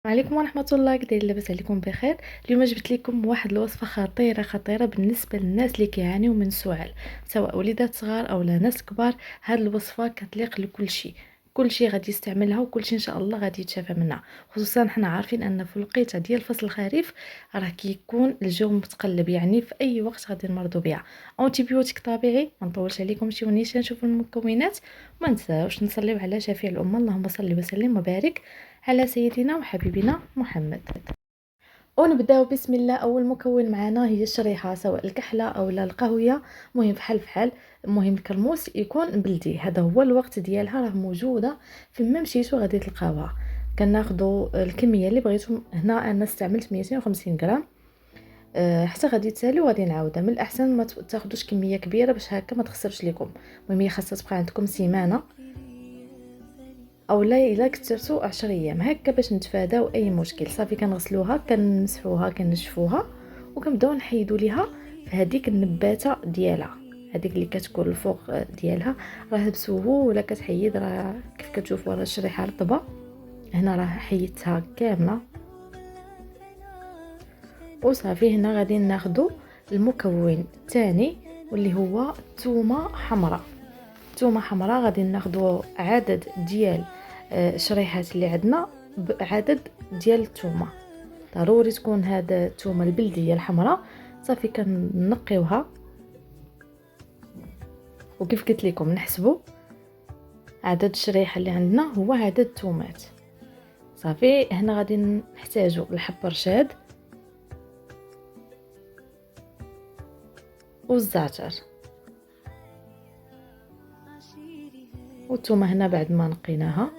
وعليكم ورحمة الله، كداير؟ لاباس عليكم بخير؟ اليوم جبت لكم واحد الوصفة خطيرة بالنسبة للناس اللي كيعانيو من السعال، سواء وليدات صغار او لا ناس كبار. هاد الوصفة كتليق لكل شيء، كل شيء غادي يستعملها وكل شيء ان شاء الله غادي يتشافى منها. خصوصا حنا عارفين ان في الوقيته ديال فصل الخريف راه كيكون الجو متقلب، يعني في اي وقت غادي نمرضوا بها. انتيبيوتيك طبيعي. ما نطولش عليكم، نمشيو نيشان نشوفوا المكونات. ما ننساوش نصليو على شفيع الامه، اللهم صل وسلم وبارك على سيدنا وحبيبنا محمد. ونبداو بسم الله. اول مكون معنا هي الشريحه، سواء الكحله او لا القهويه، مهم فحال. المهم الكرموس يكون بلدي، هذا هو الوقت ديالها، راه موجوده فيما مشيتو غادي تلقاوها. كناخذوا الكميه اللي بغيتو. هنا انا استعملت 250 غرام. حتى غادي تسالي وغادي نعاودها. من الاحسن ما تاخذوش كميه كبيره باش هكا ما تخسرش لكم. المهم هي خاصها تبقى عندكم سيمانه او لا الا كثرتو 10 ايام هكا باش نتفاداو اي مشكل. صافي كنغسلوها، كنمسحوها، كنشفوها، وكنبداو نحيدوا ليها هذيك النباته ديالها، هذيك اللي كتكون الفوق ديالها. راه بسهوله كتحيد، راه كيف كتشوفوا راه الشريحه رطبه. هنا راه حيدتها كامله. وصافي هنا غادي ناخذوا المكون الثاني واللي هو الثومه حمراء. الثومه حمراء غادي ناخذوا عدد ديال شريحات اللي عندنا بعدد ديال الثومه. ضروري تكون هذا الثومه البلديه الحمراء. صافي كنقيوها، وكيف قلت لكم نحسبوا عدد الشريحه اللي عندنا هو عدد الثومات. صافي هنا غادي نحتاجوا الحب رشاد والزعتر والثومه. هنا بعد ما نقيناها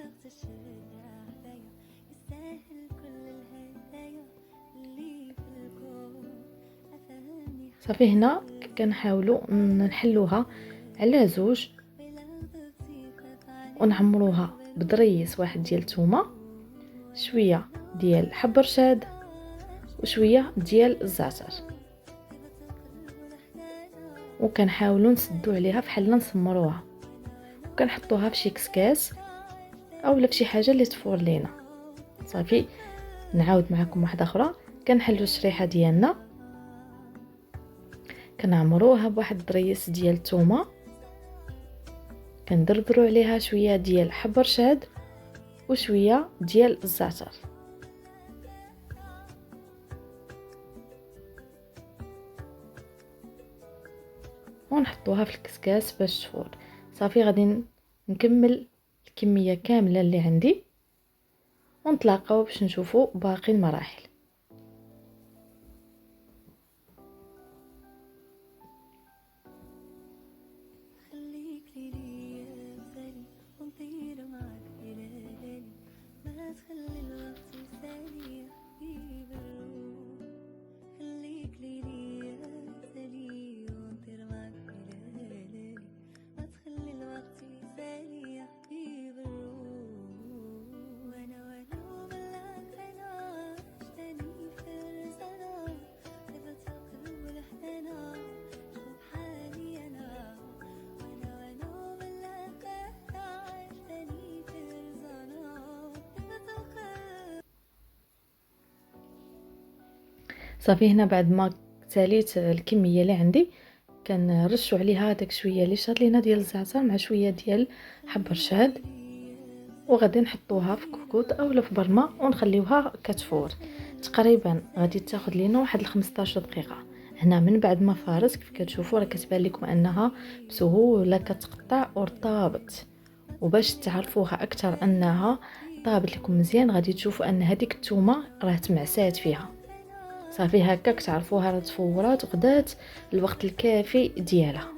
صافي هنا كنحاولوا نحلوها على زوج، ونعمروها بدريس واحد ديال الثومه، شويه ديال حب رشاد، وشويه ديال الزعتر، وكنحاولوا نسدوا عليها بحال نسمروها، وكنحطوها في شي كسكاس اولا في شي حاجه اللي تفور لينا. صافي نعاود معكم واحده اخرى. كنحلوا الشريحه ديالنا، كنعمروها بواحد الدريس ديال الثومه، كندردروا عليها شويه ديال حب رشاد وشويه ديال الزعتر، ونحطوها في الكسكاس باش تفور. صافي غادي نكمل الكميه كامله اللي عندي، ونتلاقاو باش نشوفوا باقي المراحل. صافي هنا بعد ما تاليت الكميه اللي عندي، كنرشوا عليها داك شويه اللي شاد لينا ديال الزعتر مع شويه ديال حب رشاد، وغادي نحطوها في كوكوط اولا في برمه ونخليوها كتفور. تقريبا غادي تاخذ لينا واحد 15 دقيقه. هنا من بعد ما فارت كيف كتشوفوا راه كتبان لكم انها بسهوله كتقطع ورطابت. وباش تعرفوها اكثر انها طابت لكم مزيان، غادي تشوفوا ان هذيك الثومه راه تمعسات فيها. صافي هكاك تعرفوها راه تفورات وخدات الوقت الكافي ديالها.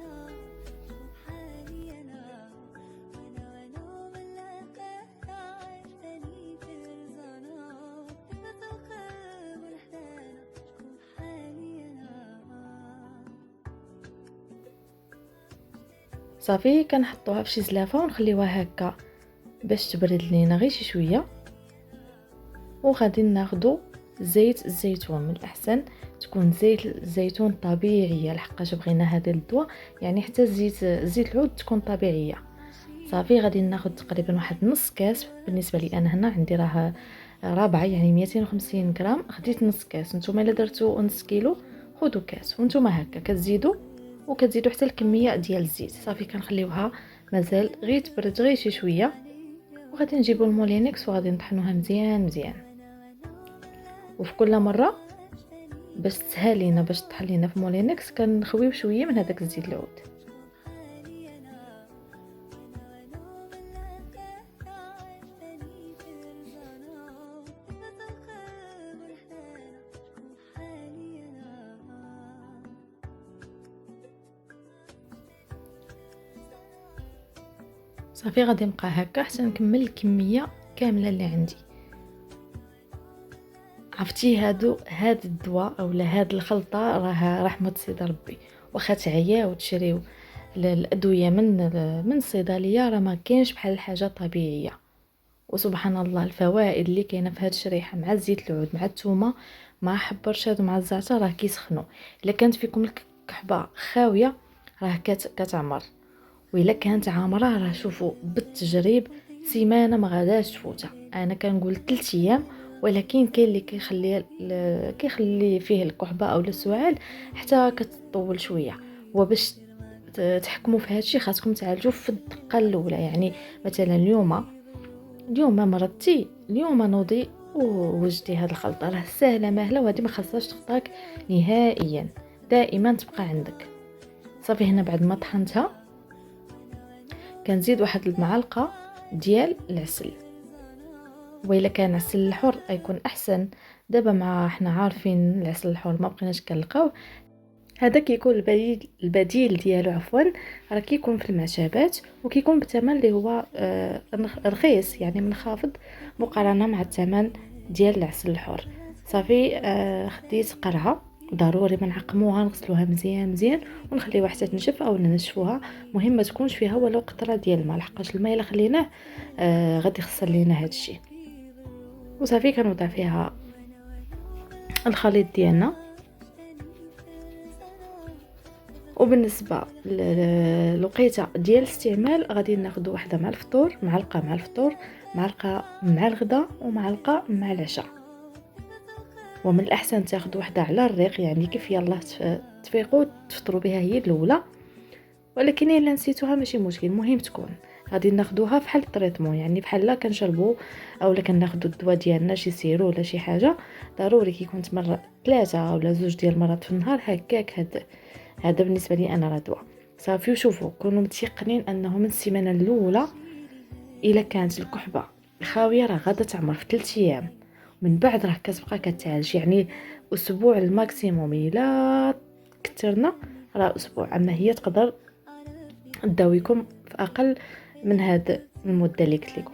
صافي كنحطوها في شي زلافه ونخليوها هكا باش تبرد لينا غير شي شويه. وغادي ناخذوا زيت الزيتون، من الاحسن تكون زيت الزيتون طبيعيه لحقاش بغينا هذا الدواء، يعني حتى زيت العود تكون طبيعيه. صافي غادي ناخذ تقريبا واحد نص كاس. بالنسبه لي انا هنا عندي راه رابعه يعني 250 غرام، خديت نص كاس. نتوما الا درتو نص كيلو خذوا كاس، وانتوما هكا كتزيدوا وكتزيدوا حتى الكميه ديال الزيت. صافي كنخليوها مازال غير تبرد غير شي شويه، وغادي نجيبوا المولينكس وغادي نطحنوها مزيان مزيان. وفي كل مره باش تسهل لينا باش طحن لينا في مولينكس كنخويو شويه من هذاك الزيت العود. صافي غادي نبقى هكا حتى نكمل الكميه كامله اللي عندي. عرفتي هاد الدواء اولا هاد الخلطه راه رحمه سيدي ربي. واخا تعياو وتشريو الادويه من الصيدليه، راه ما كاينش بحال الحاجه طبيعيه. وسبحان الله الفوائد اللي كاينه في هاد الشريحه مع زيت العود مع الثومه مع حب الرشاد مع الزعتر راه كيسخنوا. الا كانت فيكم الكحبه خاويه راه كتعمر، وإلا كانت عامره راه شوفوا بالتجريب سيمانه ما غاداش تفوتها. انا كنقول 3 ايام، ولكن كاين اللي كيخلي فيه الكحبه او السعال حتى كتطول شويه. وباش تحكموا في هادشي خاصكم تعالجوا في الدقه الاولى. يعني مثلا اليوم مرضتي، اليوم نوضي ووجدي هاد الخلطه راه سهله ماهله، وهذه ما خاصهاش تخطاك نهائيا، دائما تبقى عندك. صافي هنا بعد ما طحنتها كنزيد واحد المعلقه ديال العسل، وإلا كان عسل الحر يكون احسن. دابا مع حنا عارفين العسل الحر ما بقيناش كنلقاوه، هذا كيكون البديل ديالو عفوا، راه كيكون في المعشبات وكيكون بثمن اللي هو رخيص، يعني منخفض مقارنه مع الثمن ديال العسل الحر. صافي خديت قرعه، ضروري ما نعقموها، نغسلوها مزيان مزيان ونخليوها حتى تنشف او ننشفوها. مهم ما تكونش فيها ولو قطره ديال الماء، لحقاش الماء الا خليناه غادي يخسر لينا هادشي. وصافي كنوضع فيها الخليط ديالنا. وبالنسبه للوقيته ديال الاستعمال غادي ناخذ واحده مع الفطور، معلقه مع الفطور، معلقه مع الغداء، ومعلقه مع العشاء. ومن الاحسن تاخذ واحده على الريق، يعني كيف يلاه تفيقوا تفطروا بها هي الاولى. ولكن الا نسيتوها ماشي مشكل، المهم تكون غادي ناخذوها بحال التريتمون، يعني بحال لا كنشربوا اولا كناخذوا الدواء ديالنا شي سيرو ولا شي حاجه. ضروري كيكون تمر 3 ولا 2 ديال المرات في النهار هكاك. هذا بالنسبه لي انا راه دواء. صافي وشوفوا كونوا متيقنين انه من السيمانه الاولى الا كانت الكحبه خاويه راه غادا تعمر في 3 ايام، من بعد راه كتبقى كتعالج. يعني اسبوع الماكسيموم، الا كثرنا راه اسبوع، اما هي تقدر تداويكم في اقل من هذا المده اللي قلت لكم.